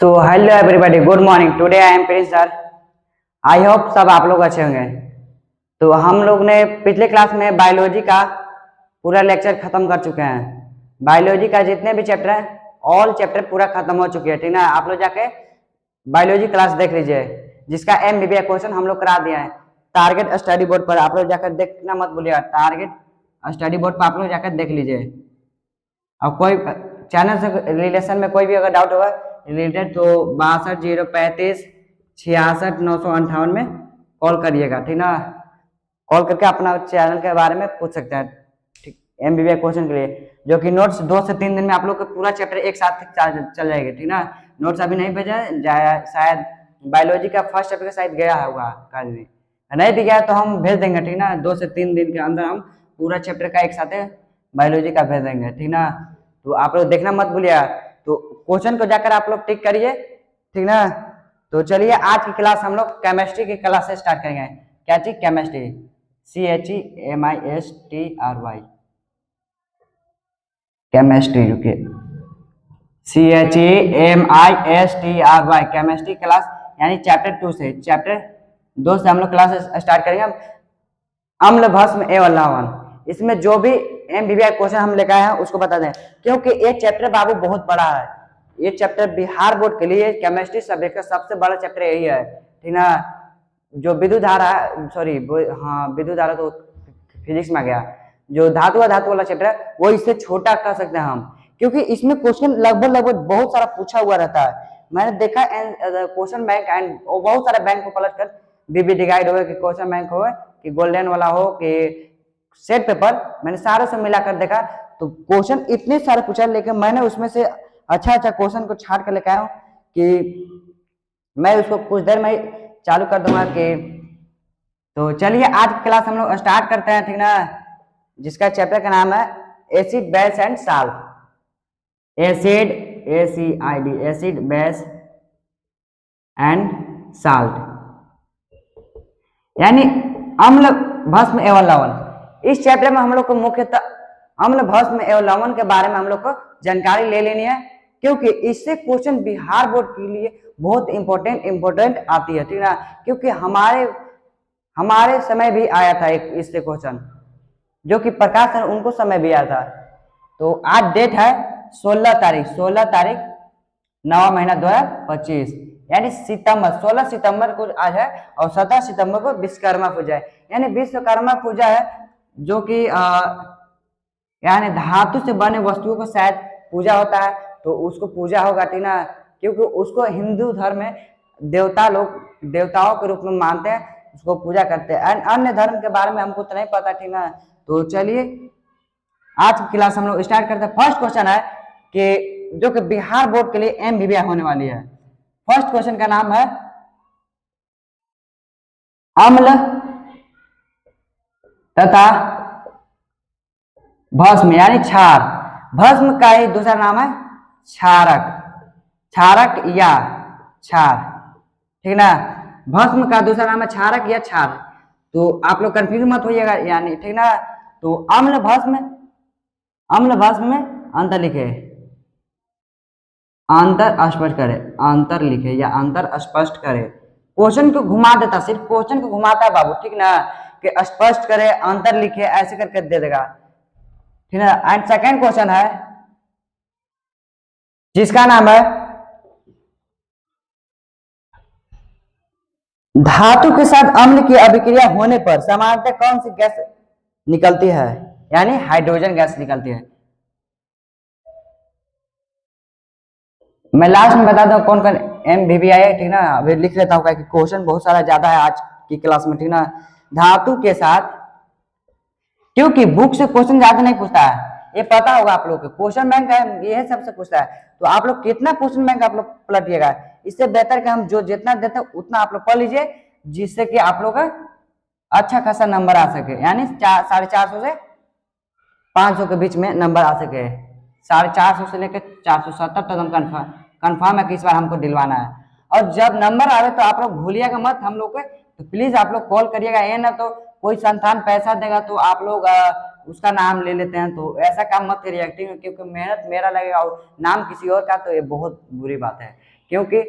तो hello everybody, good morning. Today I am Prince sir. I hope सब आप लोग अच्छे होंगे। तो हम लोग ने पिछले क्लास में बायोलॉजी का पूरा लेक्चर खत्म कर चुके हैं। बायोलॉजी का जितने भी चैप्टर हैं, ऑल चैप्टर पूरा खत्म हो चुके हैं, ठीक ना। आप लोग जाके बायोलॉजी क्लास देख लीजिए, जिसका MBBA क्वेश्चन हम लोग करा दिया है टारगेट स्टडी बोर्ड पर। आप लोग जाकर देखना मत भूलिएगा, टारगेट स्टडी बोर्ड पर आप लोग जाकर देख लीजिए। और कोई चैनल से रिलेशन में कोई भी अगर डाउट होगा रिलेटेड तो 62 035 66 958 में कॉल करिएगा, ठीक ना। कॉल करके अपना चैनल के बारे में पूछ सकते हैं, ठीक। MBBA क्वेश्चन के लिए जो कि नोट्स 2 से 3 दिन में आप लोग का पूरा चैप्टर एक साथ चल जाएगा, ठीक ना। नोट्स अभी नहीं भेजा जाए, शायद बायोलॉजी का फर्स्ट चैप्टर शायद गया होगा कल में, नहीं भी गया तो हम भेज देंगे, ठीक ना। 2 से 3 दिन के अंदर हम पूरा चैप्टर का एक साथ बायोलॉजी का भेज देंगे, ठीक ना। तो आप लोग देखना मत भूलिएगा। तो क्वेश्चन को जाकर आप लोग टिक करिए, ठीक ना। तो चलिए आज की क्लास हम लोग केमिस्ट्री की क्लास से स्टार्ट करेंगे। क्या चीज? Chemistry, CHEMISTRY, chemistry. रुकिए, CHEMISTRY केमिस्ट्री क्लास, यानी चैप्टर 2 से, चैप्टर 2 से हम लोग क्लास स्टार्ट करेंगे। अम्ल भस्म एवं लवण, इसमें जो भी MBBA क्वेश्चन हम लेकर आए हैं उसको बता दें, क्योंकि ये चैप्टर बाबू बहुत बड़ा है। ये चैप्टर बिहार बोर्ड के लिए केमिस्ट्री सब्जेक्ट का सबसे बड़ा चैप्टर यही है, ठीक ना। जो विद्युत धारा, सॉरी हाँ विद्युत धारा तो फिजिक्स में आ गया। जो धातु वाला चैप्टर है वो इससे छोटा कर सकते हैं हम, क्योंकि इसमें क्वेश्चन लगभग बहुत सारा पूछा हुआ रहता है। मैंने देखा क्वेश्चन बैंक एंड बहुत सारे बैंक को पलट कर BBD गाइड हो कि क्वेश्चन बैंक हो कि गोल्डन वाला हो कि सेट पेपर, मैंने सारे से मिलाकर देखा तो क्वेश्चन इतने सारे पूछा, लेकिन मैंने उसमें से अच्छा क्वेश्चन को छाट कर लेकर आया हूँ कि मैं उसको कुछ देर में चालू कर दूंगा कि। तो चलिए आज की क्लास हम लोग स्टार्ट करते हैं, ठीक ना। जिसका चैप्टर का नाम है acid base and salt. Acid, ACID, acid base and salt, यानी अम्ल भस्म एवं लवण। इस चैप्टर में हम लोग को मुख्यतः अम्ल भस्म एवं लवण के बारे में हम लोग को जानकारी ले लेनी है, क्योंकि इससे क्वेश्चन बिहार बोर्ड के लिए बहुत इंपॉर्टेंट आती है, ठीक ना। क्योंकि हमारे समय भी आया था एक इससे क्वेश्चन, जो कि प्रकाश सर उनको समय भी आया था। तो आज डेट है 16 तारीख 9वां महीना 2025, यानी सितंबर 16 सितंबर को आज है, और 17 सितंबर को विश्वकर्मा पूजा है। यानी विश्वकर्मा पूजा है, जो कि यानी धातु से बने वस्तुओं को शायद पूजा होता है, तो उसको पूजा होगा, ठीक ना। क्योंकि उसको हिंदू धर्म में देवताओं के रूप में मानते हैं, उसको पूजा करते हैं। अन्य धर्म के बारे में हमको तो नहीं पता, ठीक ना। तो चलिए आज की क्लास हम लोग स्टार्ट करते हैं। फर्स्ट क्वेश्चन है कि जो कि बिहार बोर्ड के लिए MBBA होने वाली है। फर्स्ट क्वेश्चन का नाम है अम्ल तथा भस्म, यानी क्षार। भस्म का ही दूसरा नाम है क्षारक, क्षारक या क्षार, ठीक ना। भस्म का दूसरा नाम है क्षारक या क्षार। तो आप लोग कंफ्यूज मत होइएगा, यानी, ठीक ना। तो अम्ल भस्म में अंतर लिखे, अंतर स्पष्ट करे, अंतर लिखे या अंतर स्पष्ट करे। क्वेश्चन को घुमा देता, सिर्फ क्वेश्चन को घुमाता है बाबू, ठीक ना, कि स्पष्ट करे, अंतर लिखे, ऐसे करके दे देगा, ठीक है। एंड सेकेंड क्वेश्चन है जिसका नाम है धातु के साथ अम्ल की अभिक्रिया होने पर सामान्यतः कौन सी गैस निकलती है, यानी हाइड्रोजन गैस निकलती है। मैं लास्ट में बता दूं कौन कौन MBBA है, ठीक ना। अभी लिख लेता हूँ क्योंकि क्वेश्चन बहुत सारा ज्यादा है आज की क्लास में, ठीक ना। धातु के साथ, क्योंकि बुक से क्वेश्चन ज्यादा नहीं पूछता है, ये पता होगा आप लोग को। क्वेश्चन बैंक है ये सबसे पूछता है, तो आप लोग कितना क्वेश्चन बैंक आप लोग पलटिएगा। इससे बेहतर कि हम जो जितना देते हैं उतना आप लोग पढ़ लीजिए, जिससे कि आप लोग का अच्छा खासा नंबर आ सके, यानी 450 से 500 के बीच में नंबर आ सके। 450 से लेकर 470 तक हम कन्फर्म है कि इस बार हमको दिलवाना है। और जब नंबर आवे तो आप लोग भूलिएगा मत हम लोग को, तो प्लीज आप लोग कॉल करिएगा। ये ना तो कोई संस्थान पैसा देगा तो आप लोग उसका नाम ले लेते हैं, तो ऐसा काम मत करिएगा, ठीक है। क्योंकि मेहनत मेरा लगेगा और नाम किसी और का, तो ये बहुत बुरी बात है, क्योंकि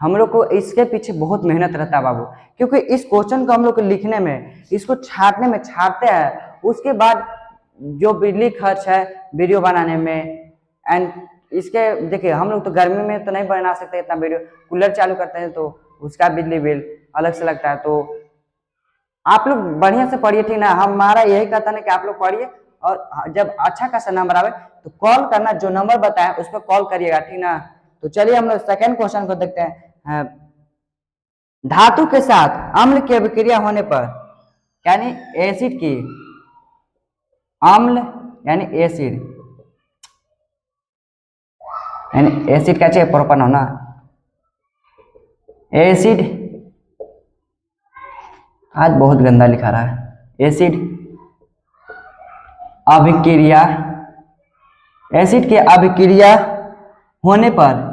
हम लोग को इसके पीछे बहुत मेहनत रहता है बाबू, क्योंकि इस क्वेश्चन को हम लोग को लिखने में, इसको छाटने में छाटते हैं, उसके बाद जो बिजली खर्च है वीडियो बनाने में, एंड इसके देखिए हम लोग तो गर्मी में तो नहीं बना सकते इतना वीडियो, कूलर चालू करते हैं तो उसका बिजली बिल अलग से लगता है। तो आप लोग बढ़िया से पढ़िए, ठीक ना। हमारा यही कहता है कि आप लोग पढ़िए, और जब अच्छा खासा नंबर आवे तो कॉल करना, जो नंबर बताए उस पर कॉल करिएगा, ठीक ना। तो चलिए हम लोग सेकेंड क्वेश्चन को देखते हैं। धातु के साथ अम्ल की अभिक्रिया होने पर, यानी एसिड की, अम्ल यानी एसिड, यानी एसिड का चाहिए प्रोपन होना, एसिड, आज बहुत गंदा लिखा रहा है, एसिड अभिक्रिया, एसिड की अभिक्रिया होने पर,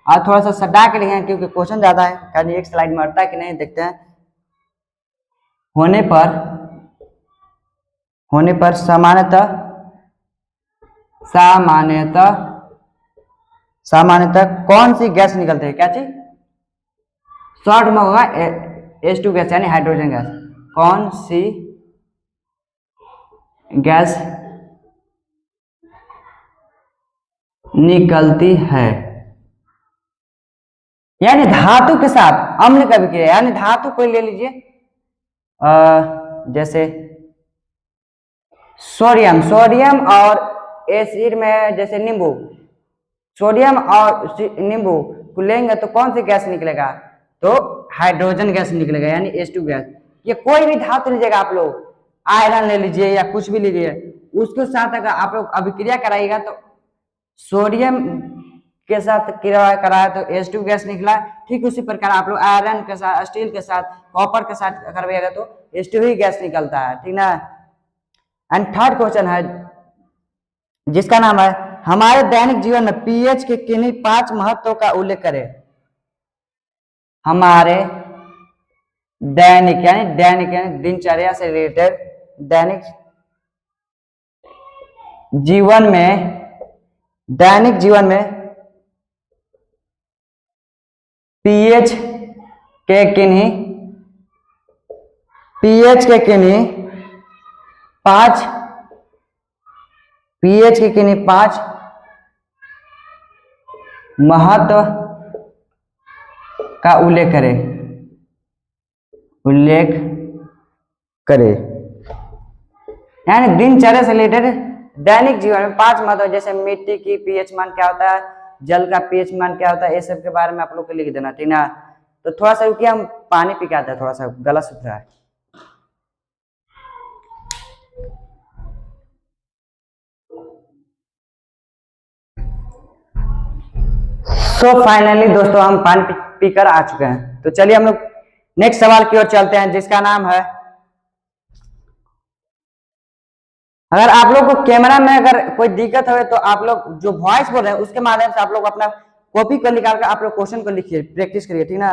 आज थोड़ा सा सटा के लिखे क्योंकि क्वेश्चन ज्यादा है, कहीं एक स्लाइड में अटता है कि नहीं देखते हैं। होने पर सामान्यतः कौन सी गैस निकलती है, क्या चीज, शॉर्ट में होगा H2 गैस यानी हाइड्रोजन गैस। कौन सी गैस निकलती है, यानी धातु के साथ अम्ल का अभिक्रिया, यानी धातु को ले लीजिए, जैसे सोडियम और एसिड में, जैसे नींबू, सोडियम और नींबू को लेंगे तो कौन सी गैस निकलेगा, तो हाइड्रोजन गैस निकलेगा यानी H2 गैस। ये कोई भी धातु लीजिएगा आप लोग, आयरन ले लीजिए या कुछ भी लीजिए, उसके साथ अगर आप लोग अभिक्रिया कराइएगा तो सोडियम के साथ क्रिया कराया तो H2 गैस निकला, ठीक उसी प्रकार आप लोग आयरन के साथ, स्टील के साथ, कॉपर के साथ करवाइएगा तो H2 ही गैस निकलता है, ठीक ना। एंड थर्ड क्वेश्चन है जिसका नाम है हमारे दैनिक जीवन में पीएच के किन्हीं 5 महत्वों का उल्लेख करें। हमारे दैनिक यानी दिनचर्या से रिलेटेड, दैनिक जीवन में पीएच के किन्हीं 5 महत्व का उल्लेख करें, यानी दिनचर्या से रिलेटेड दैनिक जीवन में 5 महत्व, जैसे मिट्टी की पीएच मान क्या होता है, जल का पीएच मान क्या होता है, ये सब के बारे में आप लोग को लिख देना, ठीक ना। तो थोड़ा सा रुकिए, हम पानी पी के आते हैं, थोड़ा सा गला सूख रहा है। तो फाइनली दोस्तों हम पानी पीकर आ चुके हैं, तो चलिए हम लोग नेक्स्ट सवाल की ओर चलते हैं, जिसका नाम है, अगर आप लोग को कैमरा में अगर कोई दिक्कत हो तो आप लोग जो वॉइस बोल रहे हैं उसके माध्यम से आप लोग अपना कॉपी पर निकाल कर आप लोग क्वेश्चन को लिखिए, प्रैक्टिस करिए, ठीक ना।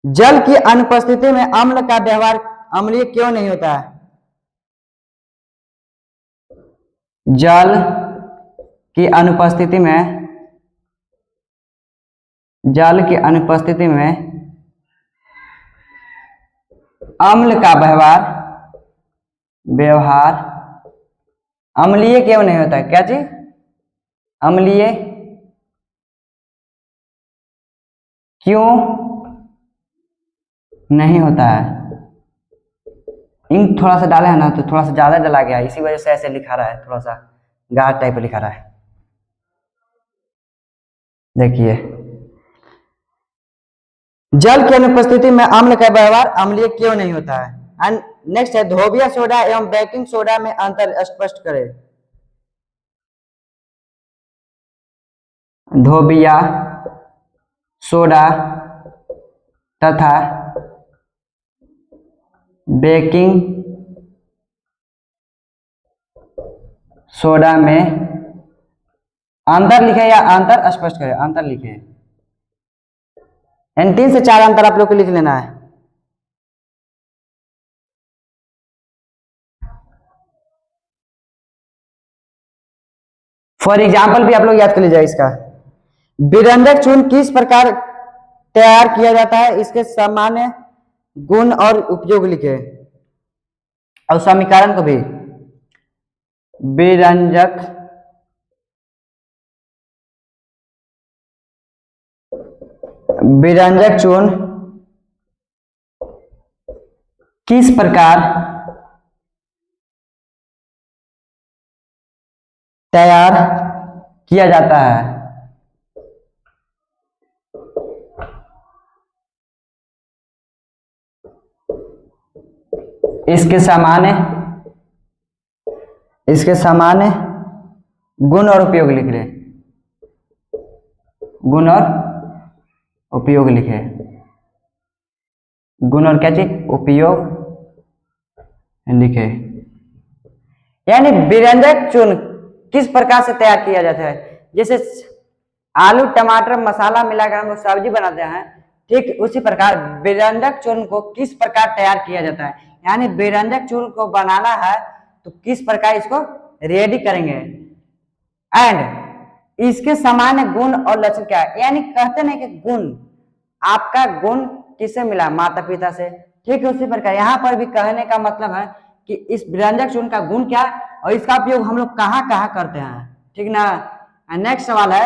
जल की अनुपस्थिति में अम्ल का व्यवहार अम्लीय क्यों नहीं होता है? जल की अनुपस्थिति में अम्ल का व्यवहार अम्लीय क्यों नहीं होता है, क्या चीज, अम्लीय क्यों नहीं होता है। इंक थोड़ा सा डाला है ना, तो थोड़ा सा ज्यादा डला गया, इसी वजह से ऐसे लिखा रहा है, थोड़ा सा गाढ़ टाइप लिखा रहा है, देखिए। जल की अनुपस्थिति में अम्ल का व्यवहार अम्लीय क्यों नहीं होता है। एंड नेक्स्ट है धोबिया सोडा एवं बेकिंग सोडा में अंतर स्पष्ट करें। धोबिया सोडा तथा बेकिंग सोडा में अंतर लिखे या अंतर स्पष्ट करें, अंतर लिखे, इन 3 से 4 अंतर आप लोग को लिख लेना है। फॉर एग्जाम्पल भी आप लोग याद कर लीजिए इसका। विरंजक चूर्ण किस प्रकार तैयार किया जाता है, इसके सामान्य गुण और उपयोग लिखे। और समीकरण को भी, विरंजक विरंजक चूर्ण किस प्रकार तैयार किया जाता है, इसके सामान्य गुण और उपयोग लिख रहे, गुण और उपयोग लिखे, गुण और क्या चीज, उपयोग लिखे। यानी विरंजक चूर्ण किस प्रकार से तैयार किया जाता है, जैसे आलू टमाटर मसाला मिलाकर हम लोग सब्जी बनाते हैं, ठीक उसी प्रकार विरंजक चूर्ण को किस प्रकार तैयार किया जाता है। यानी विरंजक चूर्ण को बनाना है तो किस प्रकार इसको रेडी करेंगे, एंड इसके सामान्य गुण और लक्षण क्या है। यानी कहते नहीं कि गुण, आपका गुण किससे मिला, माता पिता से, ठीक है उसी प्रकार यहाँ पर भी कहने का मतलब है कि इस विरंजक चूर्ण का गुण क्या है और इसका उपयोग हम लोग कहाँ कहाँ करते हैं, ठीक ना। नेक्स्ट सवाल है,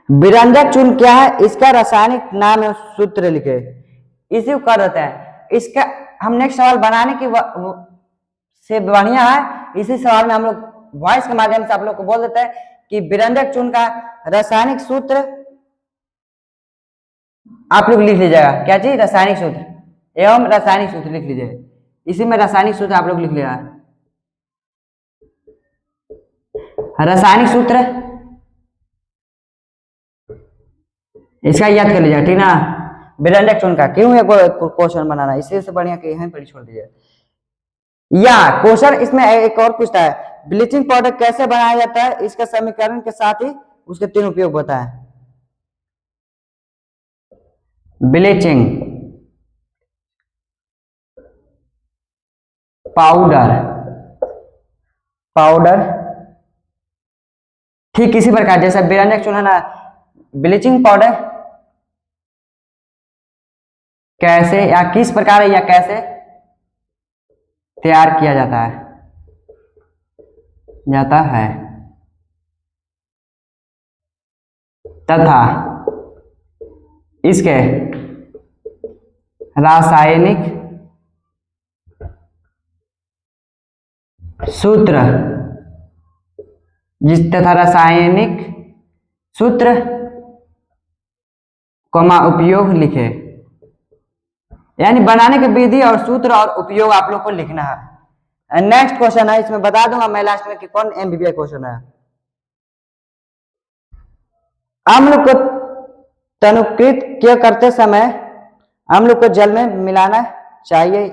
विरंजक चूर्ण क्या है, इसका रासायनिक नाम है, सूत्र लिखे, इसी को कर देते हैं। इसका हम नेक्स्ट सवाल बनाने की से बढ़िया है, इसी सवाल में हम लोग वॉइस के माध्यम से आप लोग को बोल देते हैं कि विरंजक चूर्ण का रासायनिक सूत्र आप लोग लिख लीजिएगा, क्या चीज, रासायनिक सूत्र एवं रासायनिक सूत्र लिख लीजिए, इसी में रासायनिक सूत्र आप लोग लिख लिया। रासायनिक सूत्र इसका याद कर लीजिए, ठीक ना। विरंजक चूर्ण का क्यों है क्वेश्चन बनाना, इसी से बढ़िया कि यहीं पर छोड़ दीजिए। या क्वेश्चन इसमें एक और पूछता है, ब्लीचिंग पाउडर कैसे बनाया जाता है, इसका समीकरण के साथ ही उसके 3 उपयोग बताएं। ब्लीचिंग पाउडर ठीक इसी प्रकार जैसा विरंजक चूर्ण है ना, ब्लीचिंग पाउडर कैसे या किस प्रकार या कैसे तैयार किया जाता है तथा इसके रासायनिक सूत्र उपयोग लिखे। यानी बनाने की विधि और सूत्र और उपयोग आप लोग को लिखना है। नेक्स्ट क्वेश्चन है, इसमें बता दूंगा मैं लास्ट में कि कौन एमबीबीएस क्वेश्चन है। अम्ल को तनुकृत क्या करते समय अम्ल को जल में मिलाना चाहिए,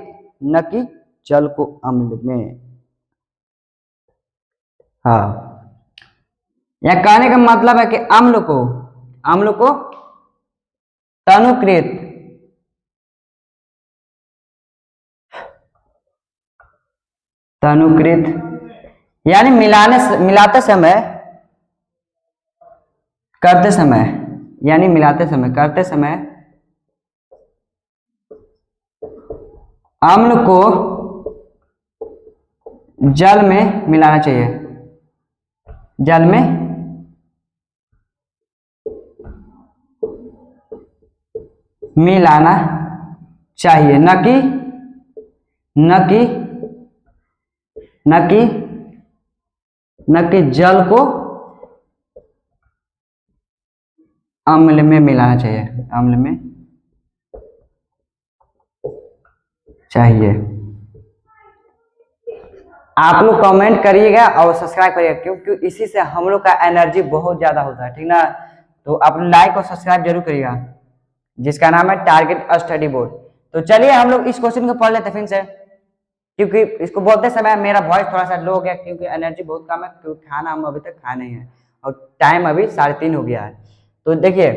न कि जल को अम्ल में। हाँ, यह कहने का मतलब है कि अम्ल को तनुकृत यानी मिलाते समय करते समय अम्ल को जल में मिलाना चाहिए, जल में मिलाना चाहिए, न कि जल को अम्ल में मिलाना चाहिए, अम्ल में चाहिए। आप लोग कमेंट करिएगा और सब्सक्राइब करिएगा, क्योंकि इसी से हम लोग का एनर्जी बहुत ज्यादा होता है, ठीक ना। तो आप लाइक और सब्सक्राइब जरूर करिएगा, जिसका नाम है टारगेट स्टडी बोर्ड। तो चलिए हम लोग इस क्वेश्चन को पढ़ लेते हैं फिर से, क्योंकि इसको बोलते समय मेरा वॉइस थोड़ा सा लो हो गया, क्योंकि एनर्जी बहुत कम है, क्योंकि खाना हम अभी तक खाए नहीं है और टाइम अभी 3:30 हो गया है। तो देखिए,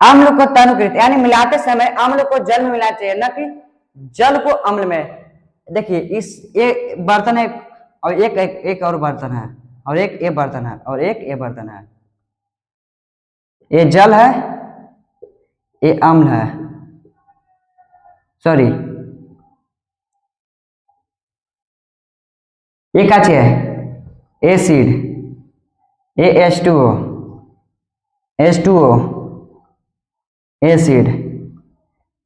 अम्ल को तनुकृत यानी मिलाते समय अम्ल को जल में मिलाना चाहिए, न कि जल को अम्ल में। देखिए, ये बर्तन है और एक और बर्तन है और एक ए बर्तन है और एक ए बर्तन है। ये जल है, ये अम्ल है, सॉरी ये क्या चीज है, एसिड, ए H2O, H2O एसिड।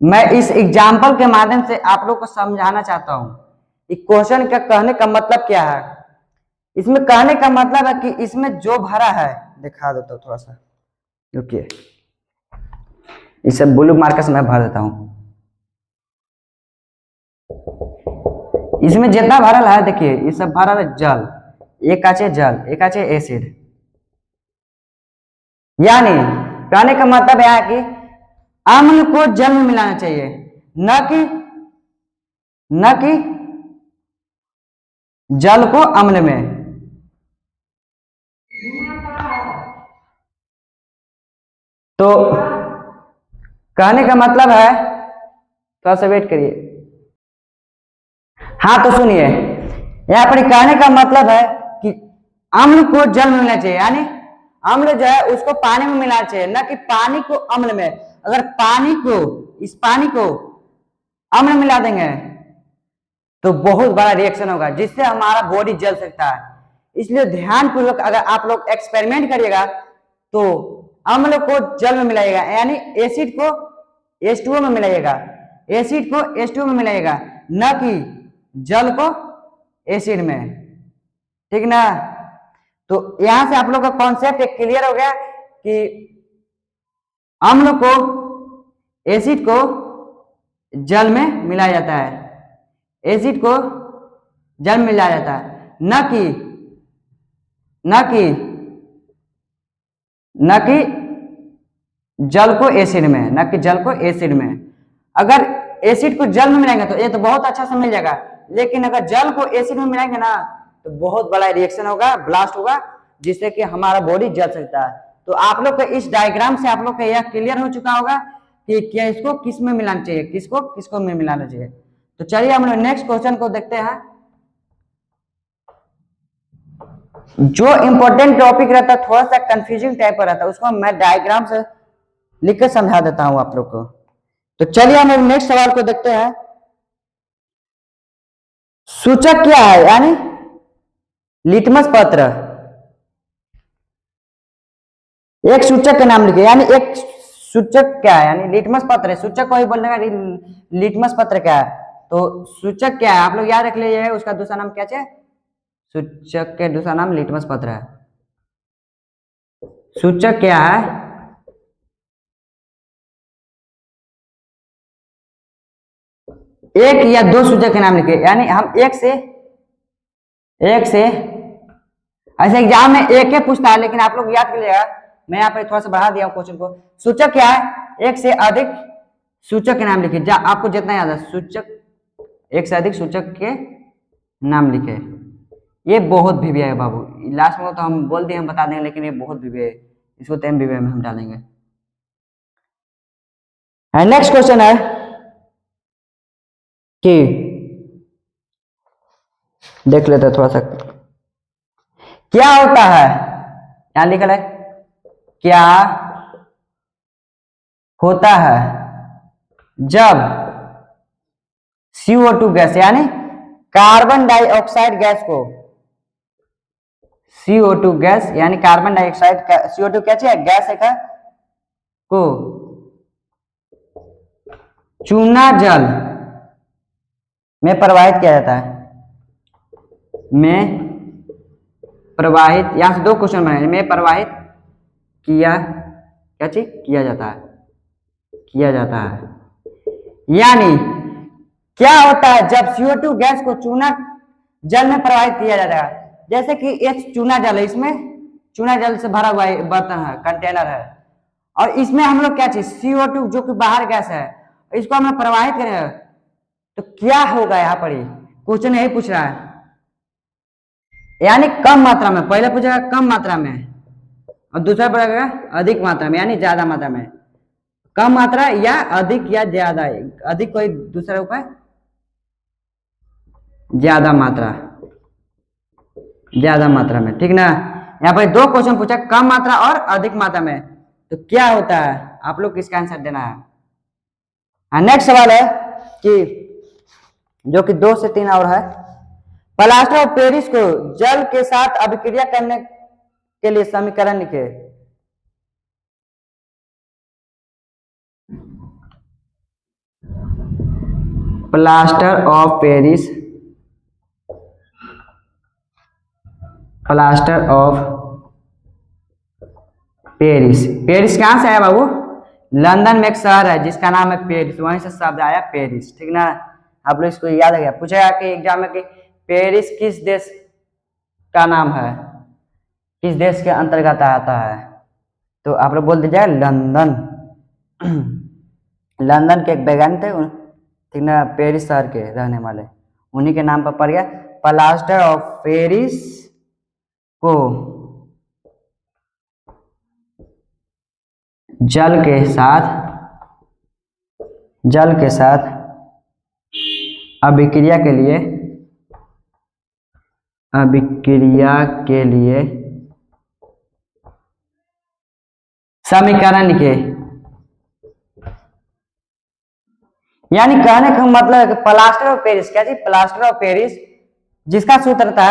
मैं इस एग्जाम्पल के माध्यम से आप लोग को समझाना चाहता हूं कि क्वेश्चन का कहने का मतलब क्या है। इसमें कहने का मतलब है कि इसमें जो भरा है, दिखा देता हूं थोड़ा सा, रुकिए, इसे ब्लू मार्कर से मैं भर देता हूं। इसमें जितना भरल है देखिए, ये सब भरल है जल, एक आचे जल, एक आचे एसिड। यानी कहने का मतलब यह है कि अम्ल को जल में मिलाना चाहिए, न कि जल को अम्ल में। तो कहने का मतलब है, थोड़ा सा वेट करिए, हाँ तो सुनिए, यहाँ पर कहने का मतलब है कि अम्ल को जल में मिलाना चाहिए, यानी अम्ल जो है उसको पानी में मिलाना चाहिए, न कि पानी को अम्ल में। अगर पानी को, इस पानी को अम्ल में मिला देंगे तो बहुत बड़ा रिएक्शन होगा जिससे हमारा बॉडी जल सकता है। इसलिए ध्यान पूर्वक अगर आप लोग एक्सपेरिमेंट करिएगा तो अम्ल को जल में मिलाइएगा, यानी एसिड को H2O में मिलाइएगा, एसिड को H2O में मिलाइएगा, न कि जल को एसिड में, ठीक ना। तो यहां से आप लोग का कॉन्सेप्ट क्लियर हो गया कि अम्ल को, एसिड को जल में मिलाया जाता है, एसिड को जल में मिलाया जाता है, न कि जल को एसिड में, न कि जल को एसिड में। अगर एसिड को जल में मिलाएंगे तो ये तो बहुत अच्छा से मिल जाएगा, लेकिन अगर जल को एसिड में मिलाएंगे ना तो बहुत बड़ा रिएक्शन होगा, ब्लास्ट होगा, जिससे कि हमारा बॉडी जल सकता है। तो आप लोग को इस डायग्राम से आप लोग का यह क्लियर हो चुका होगा कि क्या इसको किस में मिलाना चाहिए, किसको किसको में मिलाना चाहिए। तो चलिए हम लोग नेक्स्ट क्वेश्चन को देखते हैं। जो इंपॉर्टेंट टॉपिक रहता है, थोड़ा सा कंफ्यूजिंग टाइप का रहता है, उसको मैं डायग्राम से लिखकर समझा देता हूं आप लोग को। तो चलिए हम लोग नेक्स्ट सवाल को देखते हैं। सूचक क्या है, यानी लिटमस पत्र। एक सूचक का नाम लिखिए, यानी एक सूचक क्या है, यानी लिटमस पत्र है, सूचक को ही बोलने का लिटमस पत्र क्या है। तो सूचक क्या है आप लोग याद रख लीजिए, उसका दूसरा नाम क्या है, सूचक के दूसरा नाम लिटमस पत्र है। सूचक क्या है, एक या दो सूचक के नाम लिखिए, यानी हम एक से ऐसे एग्जाम में एक ही पूछता है, लेकिन आप लोग याद कर लिएगा, मैं यहाँ पे थोड़ा सा बढ़ा दिया हूँ क्वेश्चन को। सूचक क्या है, एक से अधिक सूचक के नाम लिखिए, आपको जितना याद है, सूचक, एक से अधिक सूचक के नाम लिखे। ये बहुत वीवीआई है बाबू, लास्ट में तो हम बोल दिए हम बता देंगे, लेकिन ये बहुत वीवीआई है, इसको 10 वीवीआई में हम डालेंगे। नेक्स्ट क्वेश्चन है कि, देख लेते हैं थोड़ा सा, क्या होता है, यहां लिखा है क्या होता है जब CO2 गैस, यानी कार्बन डाइऑक्साइड गैस को, CO2 गैस यानी कार्बन डाइऑक्साइड, CO2 क्या चाहिए, गैस है का, को चूना जल में प्रवाहित किया जाता है, में प्रवाहित, यहां से दो क्वेश्चन बनाए, में प्रवाहित किया, क्या चीज किया जाता है, किया जाता है। यानी क्या होता है जब CO2 गैस को चूना जल में प्रवाहित किया जाता है, जैसे कि ये चूना जल है, इसमें चूना जल से भरा हुआ बर्तन है, कंटेनर है, और इसमें हम लोग क्या चीज CO2 जो कि बाहर गैस है, इसको हम लोग प्रवाहित करें तो क्या होगा, यहाँ पर क्वेश्चन यही पूछ रहा है। यानी कम मात्रा में, पहले पूछेगा कम मात्रा में और दूसरा पूछेगा अधिक मात्रा में, यानी ज्यादा मात्रा में। कम मात्रा या अधिक या ज्यादा, अधिक कोई दूसरा उपाय, ज्यादा मात्रा। ज्यादा मात्रा में, ठीक ना। यहाँ पर दो क्वेश्चन पूछा, कम मात्रा और अधिक मात्रा में, तो क्या होता है, आप लोग किसका आंसर देना है। नेक्स्ट सवाल है कि जो कि 2 से 3 और है, प्लास्टर ऑफ पेरिस को जल के साथ अभिक्रिया करने के लिए समीकरण लिखे। Plaster of Paris, plaster of Paris, Paris कहां से आया बाबू, लंदन में एक शहर है जिसका नाम है पेरिस, वहीं से शब्द आया पेरिस, ठीक ना। आप लोग इसको याद है, पूछेगा कि एग्जाम में कि पेरिस किस देश का नाम है, किस देश के अंतर्गत आता है, तो आप लोग बोल दीजिएगा लंदन। लंदन के एक वैज्ञानिक थे, ठीक ना, पेरिस शहर के रहने वाले, उन्हीं के नाम पर पड़ गया। प्लास्टर ऑफ पेरिस को जल के साथ अभिक्रिया के लिए समीकरण लिखे। यानी कहने का मतलब है कि प्लास्टर ऑफ पेरिस, क्या चीज, प्लास्टर ऑफ पेरिस जिसका सूत्र था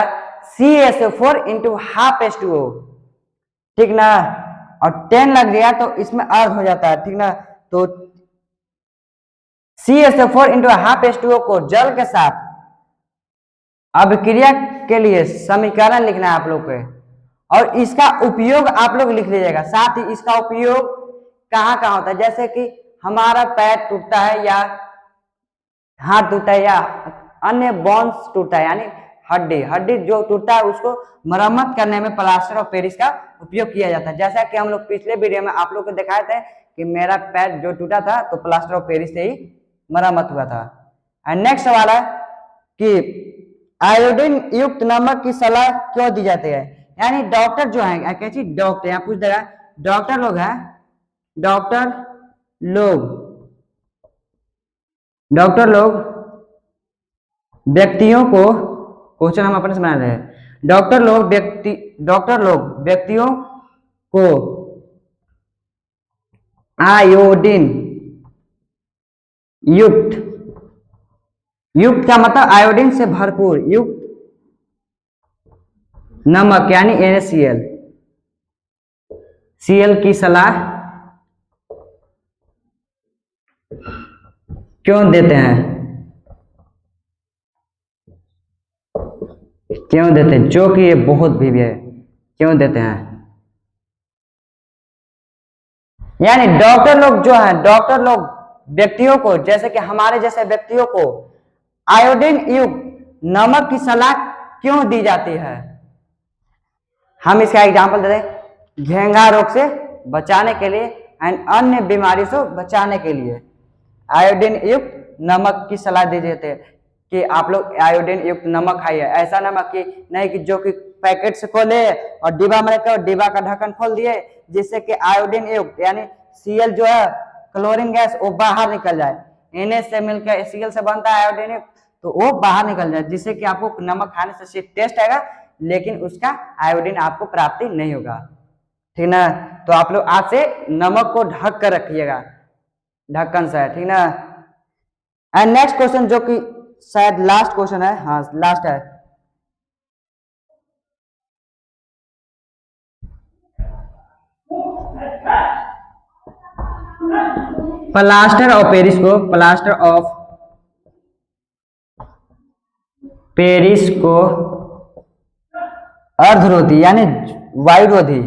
CaSO4 इंटू हाफ H2O, ठीक ना, और 10 लग गया तो इसमें अर्ध हो जाता है, ठीक ना। तो CaSO4 इंटू हाफ H2O को जल के साथ अभिक्रिया के लिए समीकरण लिखना है आप लोग को, और इसका उपयोग आप लोग लिख लीजिएगा। साथ ही इसका उपयोग कहाँ कहाँ होता है, जैसे कि हमारा पैर टूटता है या हाथ टूटता है या अन्य बोन्स टूटता है, यानी हड्डी जो टूटता है उसको मरम्मत करने में प्लास्टर ऑफ पेरिस का उपयोग किया जाता है। जैसा कि हम लोग पिछले वीडियो में आप लोग को दिखाए थे कि मेरा पैर जो टूटा था तो प्लास्टर ऑफ पेरिस से ही मरम्मत हुआ था। एंड नेक्स्ट सवाल है कि आयोडीन युक्त नमक की सलाह क्यों दी जाती है। यानी डॉक्टर जो है, क्या चीज, डॉक्टर, यहाँ पूछ देगा, डॉक्टर लोग हैं, डॉक्टर लोग व्यक्तियों को, क्वेश्चन हम अपने से बना रहे हैं, डॉक्टर लोग व्यक्तियों को आयोडीन युक्त का मतलब आयोडीन से भरपूर युक्त नमक यानी NaCl की सलाह क्यों देते हैं, जो कि ये बहुत भी है, क्यों देते हैं। यानी डॉक्टर लोग जो है, डॉक्टर लोग व्यक्तियों को, जैसे कि हमारे जैसे व्यक्तियों को आयोडीन युक्त नमक की सलाह क्यों दी जाती है। हम इसका एग्जांपल देते हैं, घेंघा रोग से बचाने के लिए एंड अन्य बीमारी से बचाने के लिए आयोडीन युक्त नमक की सलाह दी जाती है कि आप लोग आयोडीन युक्त नमक खाइए। ऐसा नमक की नहीं कि जो कि पैकेट से खोले और डिब्बा में रखे और डिब्बा का ढक्कन खोल दिए जिससे कि आयोडीन युक्त यानी Cl जो है क्लोरीन गैस वो बाहर निकल जाए, Na से मिलकर Cl से बनता है आयोडीन युक्त, तो वो बाहर निकल जाए जिससे कि आपको नमक खाने से सिर्फ टेस्ट आएगा लेकिन उसका आयोडीन आपको प्राप्ति नहीं होगा, ठीक ना। तो आप लोग आज से नमक को ढक कर रखिएगा ढक्कन से, ठीक ना। एंड नेक्स्ट क्वेश्चन जो कि शायद लास्ट क्वेश्चन है, हाँ लास्ट है, प्लास्टर ऑफ पेरिस को अर्धरोधी यानी वायुरोधी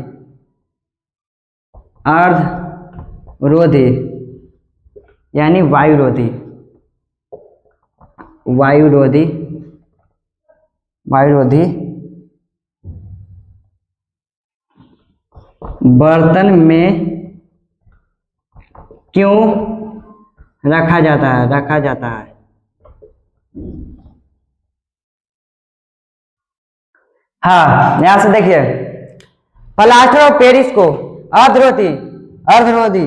यानी वायुरोधी बर्तन में क्यों रखा जाता है। हाँ, यहां से देखिए, प्लास्टर ऑफ पेरिस को अर्धरोधी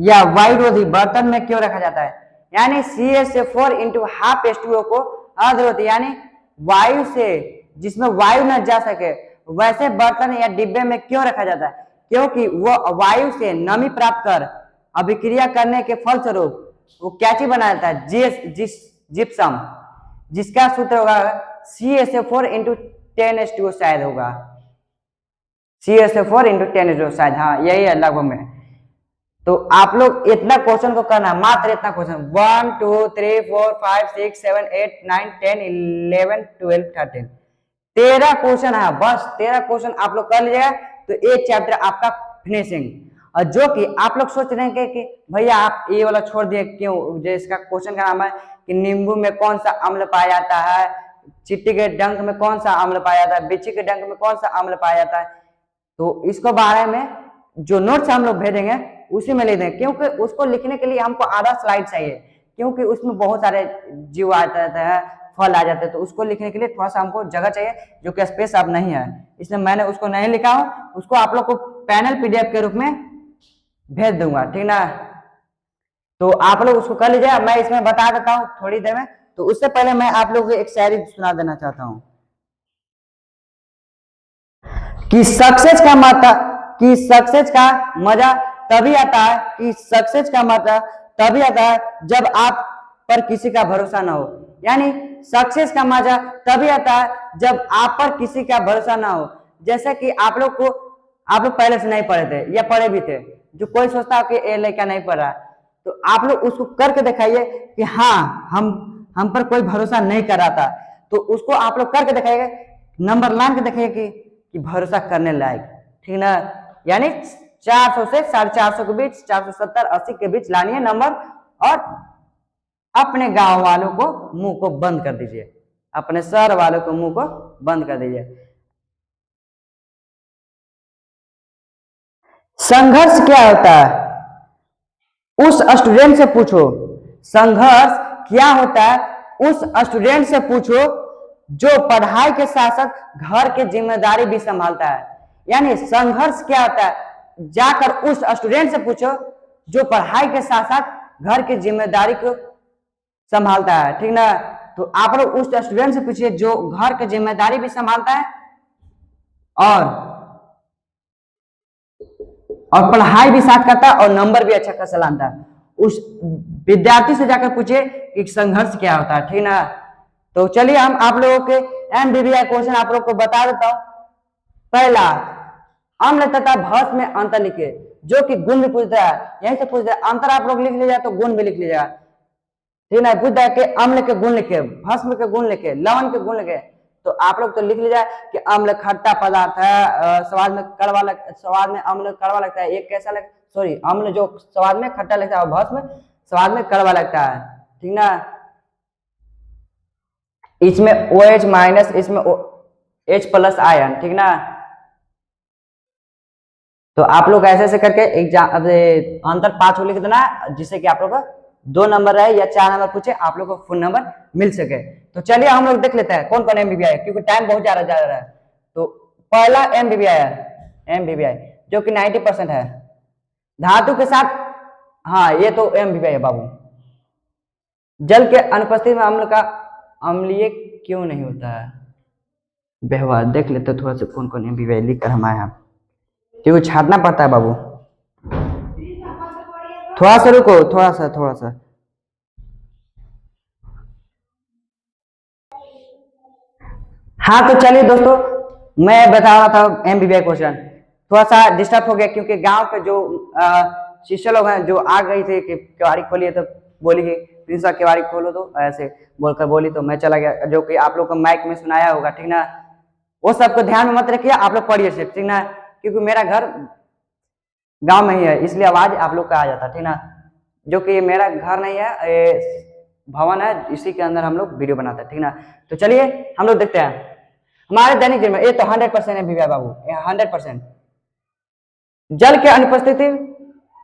या वायुरोधी बर्तन में क्यों रखा जाता है। यानी CaSO4 इंटू हाफ H2O को अर्धरोधी यानी वायु से जिसमें वायु न जा सके वैसे बर्तन या डिब्बे में क्यों रखा जाता है? क्योंकि वो वायु से नमी प्राप्त कर अभिक्रिया करने के फलस्वरूप वो क्या चीज बनाता है? जिप्सम, जिसका सूत्र होगा CSO4 इंटू 10H2O शायद होगा, CSO4 इंटू 10H2O शायद, हाँ यही है लगभग में। तो आप लोग इतना क्वेश्चन को करना, मात्र इतना क्वेश्चन, 1 2 3 4 5 6 7 8 9 10 11 12 13 13 क्वेश्चन है, बस 13 क्वेश्चन आप लोग कर लीजिएगा तो एक चैप्टर आपका फिनिशिंग। और जो कि आप लोग सोच रहे हैं कि भैया आप ये वाला छोड़ दिए क्यों, जो इसका क्वेश्चन का नाम है कि नींबू में कौन सा अम्ल पाया जाता है, चींटी के डंक में कौन सा अम्ल पाया जाता है, बिच्छी के डंक में कौन सा अम्ल पाया जाता है, तो इसको बारे में जो नोट्स हम लोग भेजेंगे उसी में ले दें, क्योंकि उसको लिखने के लिए हमको आधा स्लाइड चाहिए, क्योंकि उसमें बहुत सारे जीव आ जाते हैं, फल आ जाते हैं, तो उसको लिखने के लिए थोड़ा सा हमको जगह चाहिए जो कि स्पेस अब नहीं है, इसलिए मैंने उसको नहीं लिखा हूं। उसको आप लोग को पैनल PDF के रूप में भेज दूंगा, ठीक ना। तो आप लोग उसको कर लीजिएगा, मैं इसमें बता देता हूँ थोड़ी देर में। तो उससे पहले मैं आप लोगों को एक शायरी सुना देना चाहता हूँ कि सक्सेस का मजा तभी आता है, कि सक्सेस का मजा तभी आता है जब आप पर किसी का भरोसा ना हो। यानी सक्सेस का मजा तभी आता है जब आप पर किसी का भरोसा ना हो। जैसे कि आप लोग पहले से नहीं पढ़े थे या पढ़े भी थे, जो कोई सोचता है कि ये लड़का नहीं पढ़ रहा, तो आप लोग उसको करके दिखाइए कि हाँ हम पर कोई भरोसा नहीं कर रहा था, तो उसको आप लोग करके दिखाइएगा, नंबर लान के दिखाइए कि भरोसा करने लायक, ठीक ना। यानी 400 से 450 के बीच, 470 80 के बीच लानिए नंबर, और अपने गांव वालों को मुंह को बंद कर दीजिए, अपने शहर वालों को मुंह को बंद कर दीजिए। संघर्ष क्या होता है उस स्टूडेंट से पूछो, संघर्ष क्या होता है उस स्टूडेंट से पूछो जो पढ़ाई के साथ साथ घर की जिम्मेदारी भी संभालता है। यानी संघर्ष क्या होता है जाकर उस स्टूडेंट से पूछो जो पढ़ाई के साथ साथ घर की जिम्मेदारी को संभालता है, ठीक ना। तो आप लोग उस स्टूडेंट से पूछिए जो घर की जिम्मेदारी भी संभालता है और पढ़ाई भी साथ करता है और नंबर भी अच्छा खासा लाता है। उस विद्यार्थी से जाकर पूछिए कि संघर्ष क्या होता है, ठीक ना। तो चलिए हम आप लोगों के MBBI क्वेश्चन आप लोग को बता देता हूं। पहला, अम्ल तथा भस्म में अंतर लिखिए, जो कि गुण भी पूछता है, यहीं से पूछता है, अंतर आप लोग लिख लीजिए तो गुण भी लिख लीजिएगा, ठीक है। पूछता है कि अम्ल के गुण लिखे, भस्म के गुण लिखे, लवण के गुण लिखे, तो आप लोग तो लिख लीजिए कि अम्ल खट्टा पदार्थ है, स्वाद में अम्ल कड़वा लगता है, एक कैसा लगता, सॉरी अम्ल जो स्वाद में खट्टा लगता है और भस्म स्वाद में कड़वा लगता है, ठीक ना। इसमें OH माइनस, इसमें H+ आयन, ठीक ना। तो आप लोग ऐसे ऐसे करके एग्जाम अंतर 5 लिख देना, जिससे कि आप लोग 2 नंबर रहे या 4 नंबर पूछे, आप लोग को फुल नंबर मिल सके। तो चलिए हम लोग देख लेते हैं कौन कौन MBBI है, क्योंकि टाइम बहुत ज्यादा जा रहा है। तो पहला MBBI है, MBBI जो कि 90% है, धातु के साथ, हाँ ये तो MBBI है बाबू। जल के अनुपस्थिति में अम्ल का अम्लीय क्यों नहीं होता है, व्यवहार देख लेते थोड़ा सा कौन कौन MBBI लिख कर हम आए हैं, क्योंकि छाटना पड़ता है बाबू। थोड़ा सा रुको, थोड़ा सा हाँ। तो चलिए दोस्तों, मैं बता रहा था MBBI क्वेश्चन, थोड़ा सा डिस्टर्ब हो गया क्योंकि गांव के जो शिष्य लोग हैं जो आ गई थे कि केवाड़ी खोलिए, तो बोली कि प्रिंसिपल केवाड़ी खोलो, तो ऐसे बोलकर बोली तो मैं चला गया, जो कि आप लोग को माइक में सुनाया होगा, ठीक ना। वो सबको ध्यान में मत रखिए, आप लोग पढ़िए सिर्फ, ठीक ना, क्योंकि मेरा घर गांव में ही है, इसलिए आवाज आप लोग का आ जाता, ठीक ना। जो कि मेरा घर नहीं है, भवन है, इसी के अंदर हम लोग वीडियो बनाते हैं, ठीक ना। तो चलिए हम लोग देखते हैं हमारे दैनिक जीवन में, ये तो 100% MBBI बाबू, 100%। जल के अनुपस्थिति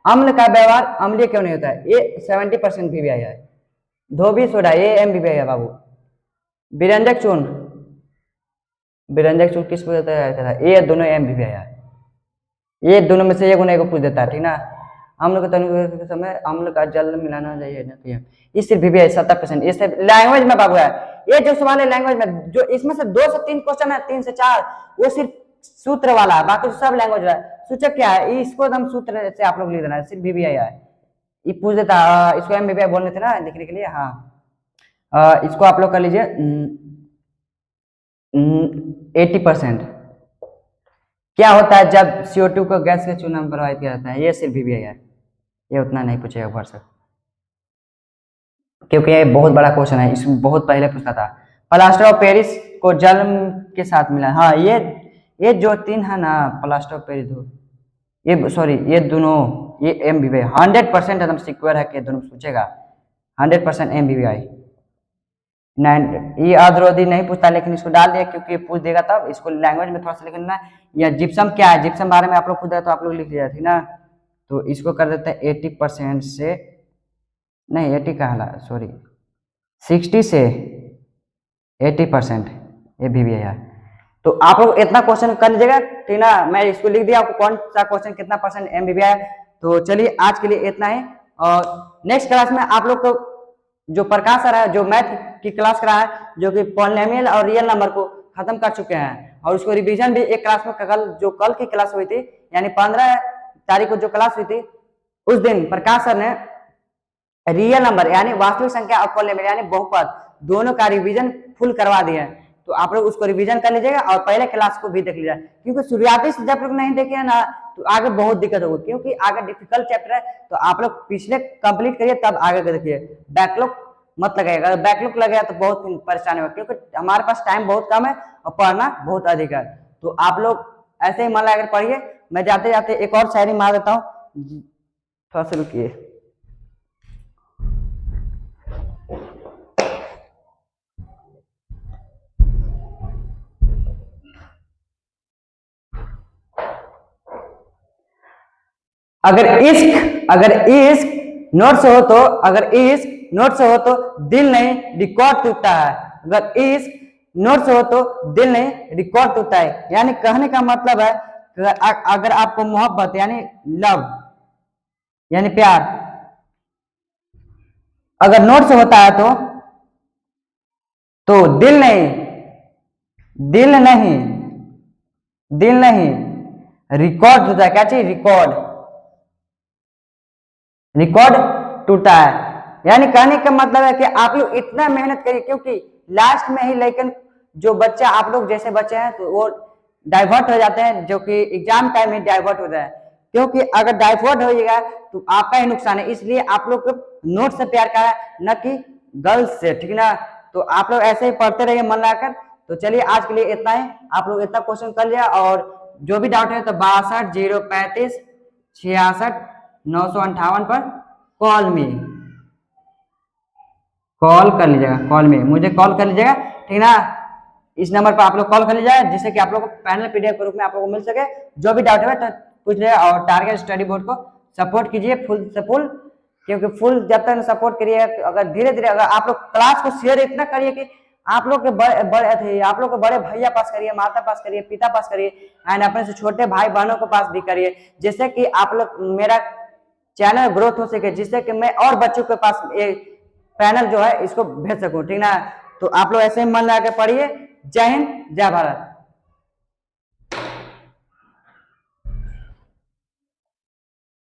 अम्ल का व्यवहार अम्लीय क्यों नहीं होता है, ये 70% MBBI है। धोबी सोडा, ये MBBI है बाबू। विरंजक चून किस पूछ देता है, ये दोनों MBBI है, ये दोनों में से एक को पूछ देता है, ठीक ना। अम्ल के तनु के समय अम्ल का जल मिलाना चाहिए ना, तो ये सिर्फ VBI 70%। ये सिर्फ लैंग्वेज में बाबू है। ये जो सवाल है लैंग्वेज में, जो इसमें से 2 से 3 क्वेश्चन है, 3 से 4 वो सिर्फ सूत्र वाला है, बाकी सब लैंग्वेज है। सूचक क्या है, इसको एकदम सूत्र से आप लोग लिख देना, सिर्फ VBI है। ये पूछ देता, इसको MBBI बोलने थे ना लिखने के लिए। हाँ, इसको आप लोग कर लीजिए 80%। क्या होता है जब CO2 को गैस के चूना में प्रभावित किया जाता है, ये सिर्फ VBI है। ये उतना नहीं पूछेगा ऊपर से, क्योंकि ये बहुत बड़ा क्वेश्चन है, इसमें बहुत पहले पूछता था। प्लास्टर ऑफ पेरिस को जल के साथ मिला, हाँ ये जो 3 है ना, प्लास्टर ऑफ पेरिस, ये सॉरी ये दोनों, ये MBBI 100% एकदम सिक्योर है कि दोनों पूछेगा 100% MBBI। ये अधरोधी नहीं पूछता, लेकिन इसको डाल दिया क्योंकि पूछ देगा तब। इसको लैंग्वेज में थोड़ा सा लिखना। या जिप्सम क्या है, जिप्सम बारे में आप लोग पूछ देगा तो आप लोग लिख लिया थी ना, तो इसको कर देते हैं 80% से, नहीं 80 का हला सॉरी 60 से 80% ये VBI है। तो आप लोग इतना क्वेश्चन कर लीजिएगा, ठीक ना। मैं इसको लिख दिया आपको कौन सा क्वेश्चन कितना % MBBI है। तो चलिए आज के लिए इतना ही, और नेक्स्ट क्लास में आप लोग को जो प्रकाश सर है, जो मैथ की क्लास करा है, जो कि पॉलिनोमियल और रियल नंबर को खत्म कर चुके हैं, और उसको रिवीजन भी एक क्लास में कल की क्लास हुई थी, यानी 15 तारीख को जो क्लास हुई थी, उस दिन प्रकाश सर ने रियल नंबर यानी वास्तविक संख्या और पॉलिनोमियल यानी बहुपद दोनों का रिवीजन फुल करवा दिया है। तो आप लोग उसको रिवीजन कर लीजिएगा और पहले क्लास को भी देख लीजिएगा, क्योंकि शुरुआती से जब लोग नहीं देखे ना तो आगे बहुत दिक्कत होगी, क्योंकि आगे डिफिकल्ट चैप्टर है। तो आप लोग पिछले कंप्लीट करिए तब आगे देखिए, बैकलॉग मत लगाइएगा। अगर बैकलॉग लगेगा तो बहुत परेशानी होगा, क्योंकि हमारे पास टाइम बहुत कम है और पढ़ना बहुत अधिक है। तो आप लोग ऐसे ही मन लगाकर पढ़िए। मैं जाते जाते एक और शायरी मार देता हूँ, थोड़ा सा रुकिए। अगर इश्क नोट से हो तो दिल नहीं रिकॉर्ड टूटता है। अगर इश्क नोट से हो तो दिल नहीं रिकॉर्ड टूटता है। यानी कहने का मतलब है अगर आपको मोहब्बत यानी लव यानी प्यार अगर नोट से होता है तो दिल नहीं रिकॉर्ड टूटा है। क्या चाहिए, रिकॉर्ड टूटा है। यानी कहने का मतलब है कि आप लोग इतना मेहनत करिए, क्योंकि लास्ट में ही लेकिन जो बच्चा आप लोग जैसे बच्चे हैं तो वो डाइवर्ट हो जाते हैं, जो कि एग्जाम टाइम में डाइवर्ट हो जाए है। क्योंकि अगर डाइवर्ट हो जाएगा तो आपका ही नुकसान है। इसलिए आप लोग नोट से प्यार करा, न कि गर्ल्स से, ठीक ना। तो आप लोग ऐसे ही पढ़ते रहिए मन लगाकर। तो चलिए आज के लिए इतना ही। आप लोग इतना क्वेश्चन कर लिया, और जो भी डाउट है तो 62 035 66 958 पर कॉल कर लीजिएगा, मुझे कॉल कर लीजिएगा, ठीक ना। इस नंबर पर आप लोग कॉल कर लीजिएगा, जिससे कि आप लोग को पैनल PDF के रूप में आप लोग को मिल सके। जो भी डाउट है तो पूछ लीजिएगा, और टारगेट स्टडी बोर्ड को सपोर्ट कीजिए फुल से फुल, क्योंकि फुल जब तक सपोर्ट करिए, अगर धीरे धीरे अगर आप लोग क्लास को शेयर इतना करिए कि आप लोग के बड़े भैया पास करिए, माता पास करिए, पिता पास करिए, एंड अपने से छोटे भाई बहनों के पास भी करिए, जिससे कि आप लोग मेरा चैनल ग्रोथ हो सके, जिससे कि मैं और बच्चों के पास पैनल जो है इसको भेज सकूं, ठीक ना। तो आप लोग ऐसे ही मन लगा के पढ़िए। जय हिंद, जय भारत।